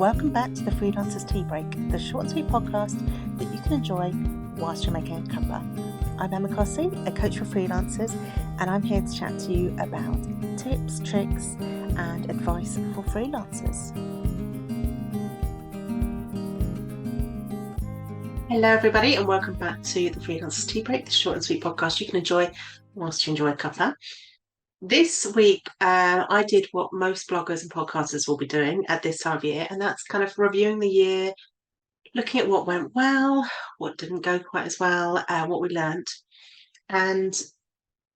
Welcome back to the Freelancer's Tea Break, the short and sweet podcast that you can enjoy whilst you're making a cuppa. I'm Emma Cossey, a coach for freelancers, and I'm here to chat to you about tips, tricks, and advice for freelancers. Hello everybody, and welcome back to the Freelancer's Tea Break, the short and sweet podcast you can enjoy whilst you enjoy a cuppa. This week, I did what most bloggers and podcasters will be doing at this time of year, and that's kind of reviewing the year, looking at what went well, what didn't go quite as well, what we learned. And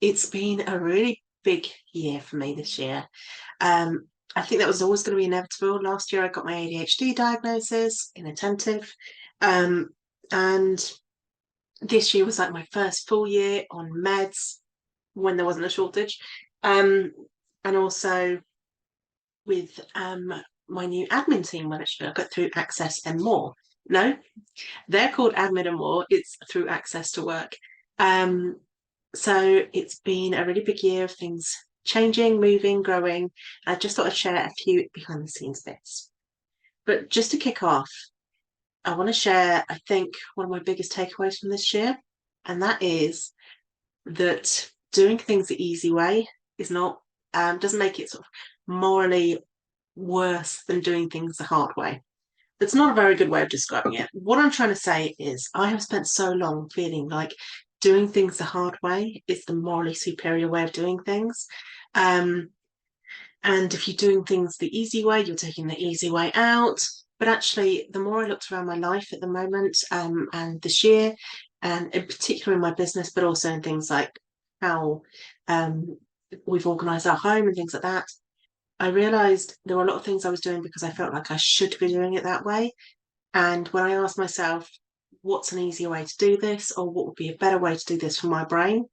it's been a really big year for me this year. I think that was always going to be inevitable. Last year, I got my ADHD diagnosis, inattentive, and this year was like my first full year on meds when there wasn't a shortage. And also with my new admin team, when I got through Access and More. No, they're called Admin and More. It's through Access to Work. So it's been a really big year of things changing, moving, growing. I just thought I'd share a few behind the scenes bits. But just to kick off, I want to share, I think, one of my biggest takeaways from this year, and that is that doing things the easy way is not doesn't make it sort of morally worse than doing things the hard way. That's not a very good way of describing it. What I'm trying to say is I have spent so long feeling like doing things the hard way is the morally superior way of doing things. And if you're doing things the easy way, you're taking the easy way out. But actually, the more I looked around my life at the moment and this year, and in particular in my business, but also in things like how we've organised our home and things like that, I realised there were a lot of things I was doing because I felt like I should be doing it that way. And when I asked myself, what's an easier way to do this, or what would be a better way to do this for my brain,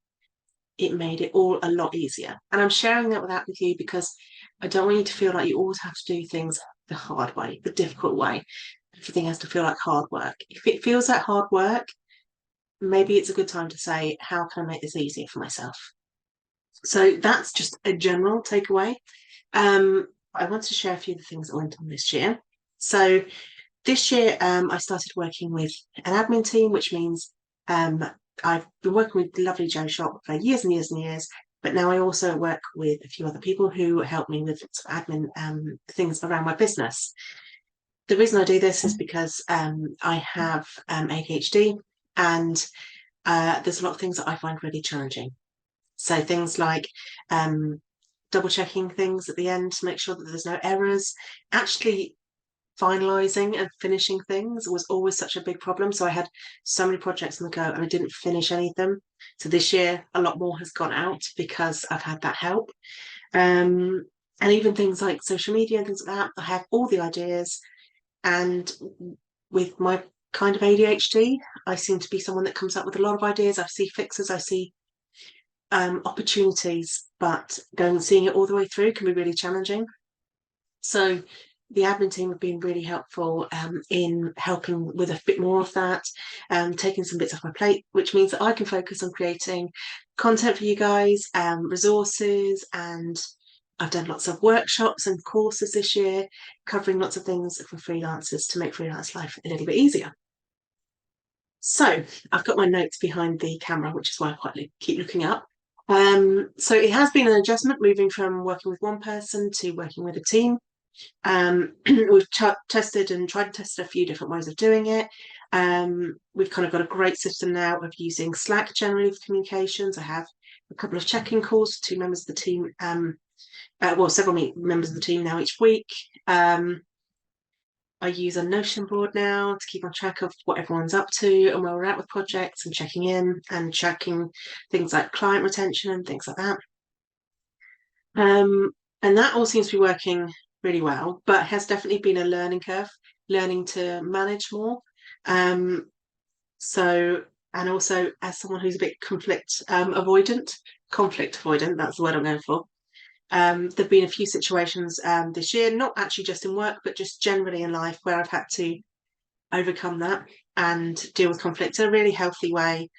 it made it all a lot easier. And I'm sharing that with you because I don't want you to feel like you always have to do things the hard way, the difficult way. Everything has to feel like hard work. If it feels like hard work, maybe it's a good time to say, how can I make this easier for myself? So that's just a general takeaway. I want to share a few of the things that went on this year. So this year, I started working with an admin team, which means I've been working with the lovely Jo Shop for years and years and years, but now I also work with a few other people who help me with some admin things around my business. The reason I do this is because I have ADHD, and there's a lot of things that I find really challenging. So things like double checking things at the end to make sure that there's no errors. Actually finalising and finishing things was always such a big problem. So I had so many projects on the go and I didn't finish any of them. So this year a lot more has gone out because I've had that help. And even things like social media and things like that, I have all the ideas. And with my kind of ADHD, I seem to be someone that comes up with a lot of ideas. I see fixes, I see opportunities, but going and seeing it all the way through can be really challenging. So the admin team have been really helpful in helping with a bit more of that, taking some bits off my plate, which means that I can focus on creating content for you guys, resources, and I've done lots of workshops and courses this year, covering lots of things for freelancers to make freelance life a little bit easier. So I've got my notes behind the camera, which is why I quite keep looking up. So it has been an adjustment moving from working with one person to working with a team. We've tested and tried to test a few different ways of doing it. We've kind of got a great system now of using Slack generally for communications. I have a couple of check-in calls for two members of the team, several members of the team now each week. I use a Notion board now to keep on track of what everyone's up to and where we're at with projects and checking in and tracking things like client retention and things like that. And that all seems to be working really well, but has definitely been a learning curve, learning to manage more. And also as someone who's a bit conflict avoidant, that's the word I'm going for. There've been a few situations this year, not actually just in work, but just generally in life, where I've had to overcome that and deal with conflict in a really healthy way,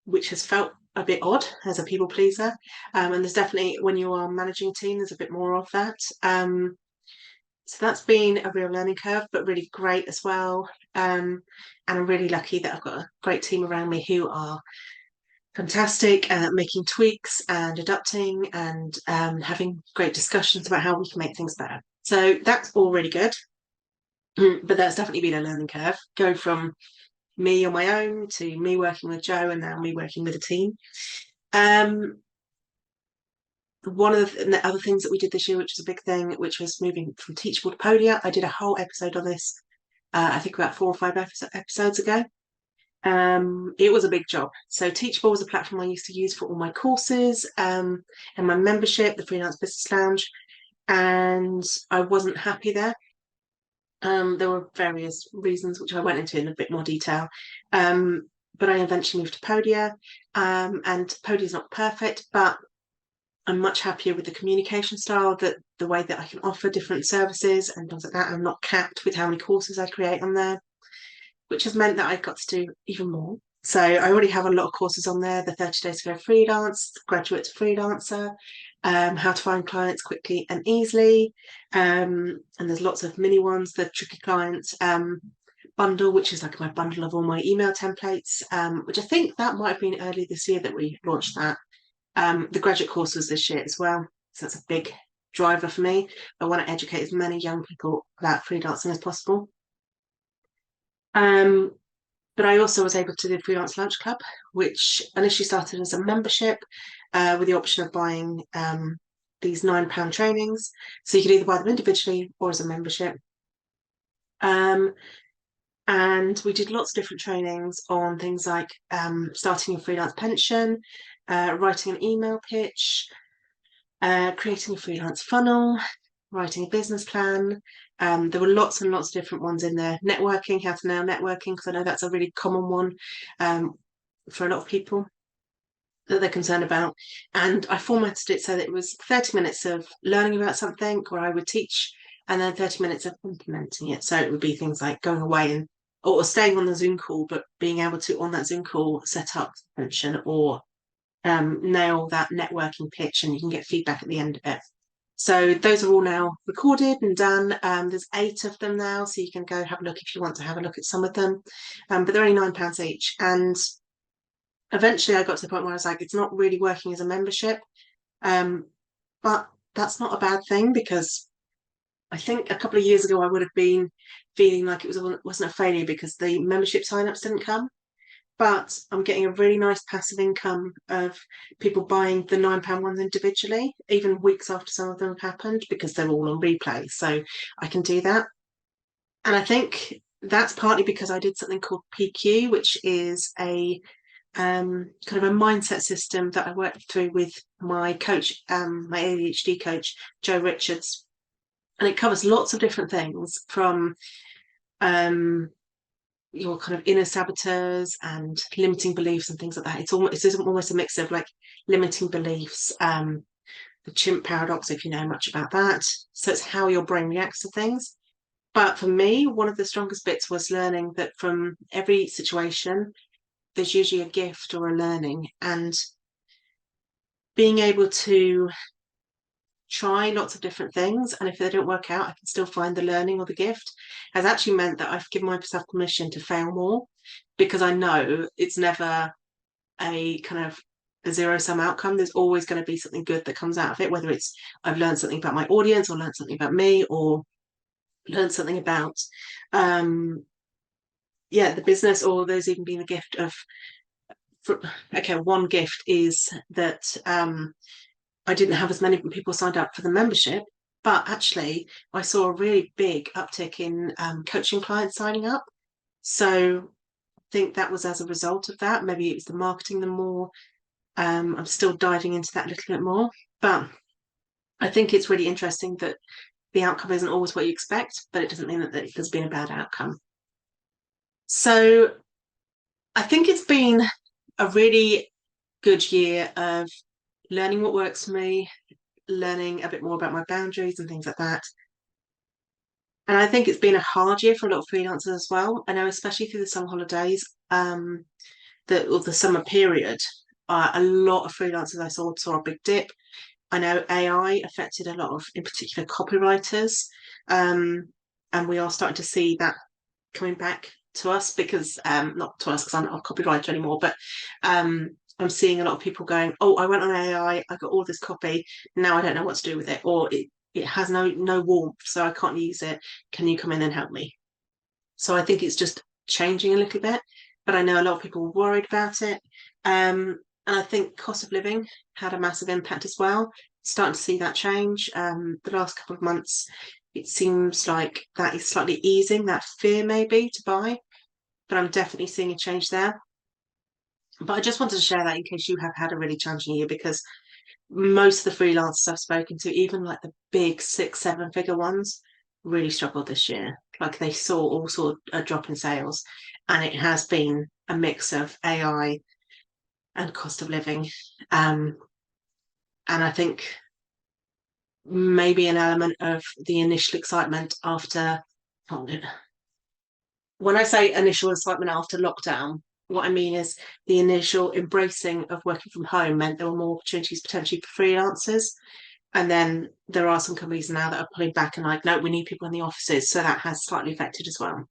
which has felt a bit odd as a people pleaser. And there's definitely, when you are managing a team, there's a bit more of that. So that's been a real learning curve, but really great as well. And I'm really lucky that I've got a great team around me who are fantastic at making tweaks and adapting and having great discussions about how we can make things better. So that's all really good. But that's definitely been a learning curve. Go from me on my own to me working with Joe and now me working with a team. Um, one of the other things that we did this year, which was a big thing, which was moving from Teachable to Podia. I did a whole episode on this, I think about 4 or 5 episodes ago. It was a big job. So Teachable was a platform I used to use for all my courses and my membership, the Freelance Business Lounge, and I wasn't happy there. There were various reasons which I went into in a bit more detail. But I eventually moved to Podia, and Podia is not perfect, but I'm much happier with the communication style, that the way that I can offer different services and things like that. I'm not capped with how many courses I create on there, which has meant that I've got to do even more. So I already have a lot of courses on there: the 30 Days to Go Freelance, Graduate to Freelancer, how to find clients quickly and easily. And there's lots of mini ones, the Tricky Clients bundle, which is like my bundle of all my email templates, which I think that might have been early this year that we launched that. The graduate course was this year as well. So that's a big driver for me. I want to educate as many young people about freelancing as possible. But I also was able to do the Freelance Lunch Club, which initially started as a membership with the option of buying these £9 trainings. So you could either buy them individually or as a membership. And we did lots of different trainings on things like starting a freelance pension, writing an email pitch, creating a freelance funnel, writing a business plan. There were lots and lots of different ones in there. Networking, how to nail networking, because I know that's a really common one for a lot of people that they're concerned about. And I formatted it so that it was 30 minutes of learning about something where I would teach, and then 30 minutes of implementing it. So it would be things like going away and or staying on the Zoom call, but being able to on that Zoom call set up function or nail that networking pitch, and you can get feedback at the end of it. So those are all now recorded and done. There's 8 of them now, so you can go have a look if you want to have a look at some of them. But they're only £9 each. And eventually I got to the point where I was like, it's not really working as a membership. But that's not a bad thing, because I think a couple of years ago I would have been feeling like it wasn't a failure because the membership signups didn't come. But I'm getting a really nice passive income of people buying the £9 ones individually, even weeks after some of them have happened, because they're all on replay. So I can do that. And I think that's partly because I did something called PQ, which is a kind of a mindset system that I worked through with my coach, my ADHD coach, Joe Richards. And it covers lots of different things, from your kind of inner saboteurs and limiting beliefs and things like that. It's almost a mix of like limiting beliefs, the chimp paradox, if you know much about that. So it's how your brain reacts to things. But for me, one of the strongest bits was learning that from every situation, there's usually a gift or a learning, and being able to try lots of different things, and if they don't work out I can still find the learning or the gift, has actually meant that I've given myself permission to fail more, because I know it's never a kind of a zero-sum outcome. There's always going to be something good that comes out of it, whether it's I've learned something about my audience or learned something about me or learned something about the business, or there's even been the gift of one gift is that I didn't have as many people signed up for the membership, but actually I saw a really big uptick in coaching clients signing up. So I think that was as a result of that. Maybe it was the marketing them more. I'm still diving into that a little bit more, but I think it's really interesting that the outcome isn't always what you expect, but it doesn't mean that there's been a bad outcome. So I think it's been a really good year of learning what works for me, learning a bit more about my boundaries and things like that. And I think it's been a hard year for a lot of freelancers as well. I know, especially through the summer holidays, the summer period, a lot of freelancers I saw a big dip. I know AI affected a lot of, in particular, copywriters. And we are starting to see that coming back to us because not to us because I'm not a copywriter anymore, but I'm seeing a lot of people going, oh, I went on AI, I got all this copy, now I don't know what to do with it, or it has no warmth, so I can't use it. Can you come in and help me? So I think it's just changing a little bit, but I know a lot of people were worried about it. And I think cost of living had a massive impact as well. Starting to see that change. The last couple of months, it seems like that is slightly easing that fear maybe to buy, but I'm definitely seeing a change there. But I just wanted to share that in case you have had a really challenging year, because most of the freelancers I've spoken to, even like the big 6, 7 figure ones, really struggled this year. Like they saw also a drop in sales, and it has been a mix of AI and cost of living. And I think maybe an element of the initial excitement after, when I say initial excitement after lockdown, what I mean is the initial embracing of working from home meant there were more opportunities potentially for freelancers. And then there are some companies now that are pulling back and like, no, we need people in the offices. So that has slightly affected as well.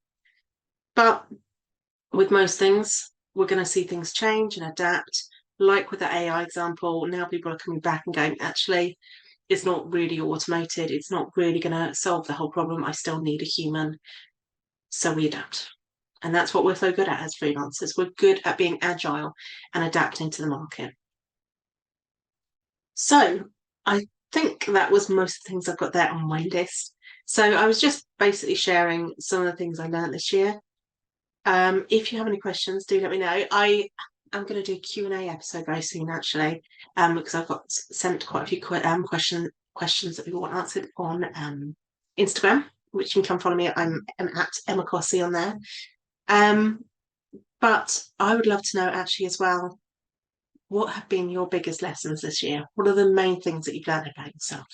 But with most things, we're going to see things change and adapt. Like with the AI example, now people are coming back and going, actually, it's not really automated. It's not really going to solve the whole problem. I still need a human. So we adapt. And that's what we're so good at as freelancers. We're good at being agile and adapting to the market. So I think that was most of the things I've got there on my list. So I was just basically sharing some of the things I learned this year. If you have any questions, do let me know. I'm going to do a Q&A episode very soon, actually, because I've got sent quite a few questions that people want answered on Instagram, which you can come follow me. I'm at Emma Cossey on there. But I would love to know actually as well, what have been your biggest lessons this year? What are the main things that you've learned about yourself?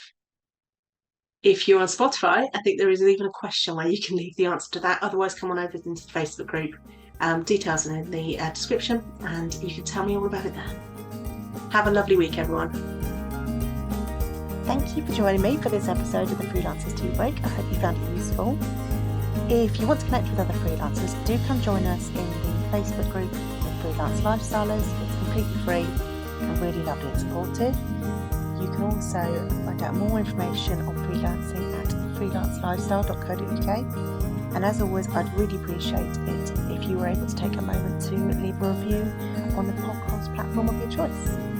If you're on Spotify, I think there is even a question where you can leave the answer to that. Otherwise, come on over into the Facebook group. Details are in the description, and you can tell me all about it there. Have a lovely week, everyone. Thank you for joining me for this episode of the Freelancers Tea Break. I hope you found it useful. If you want to connect with other freelancers, do come join us in the Facebook group, the Freelance Lifestylers. It's completely free and really lovely and supportive. You can also find out more information on freelancing at freelancelifestyle.co.uk. And as always, I'd really appreciate it if you were able to take a moment to leave a review on the podcast platform of your choice.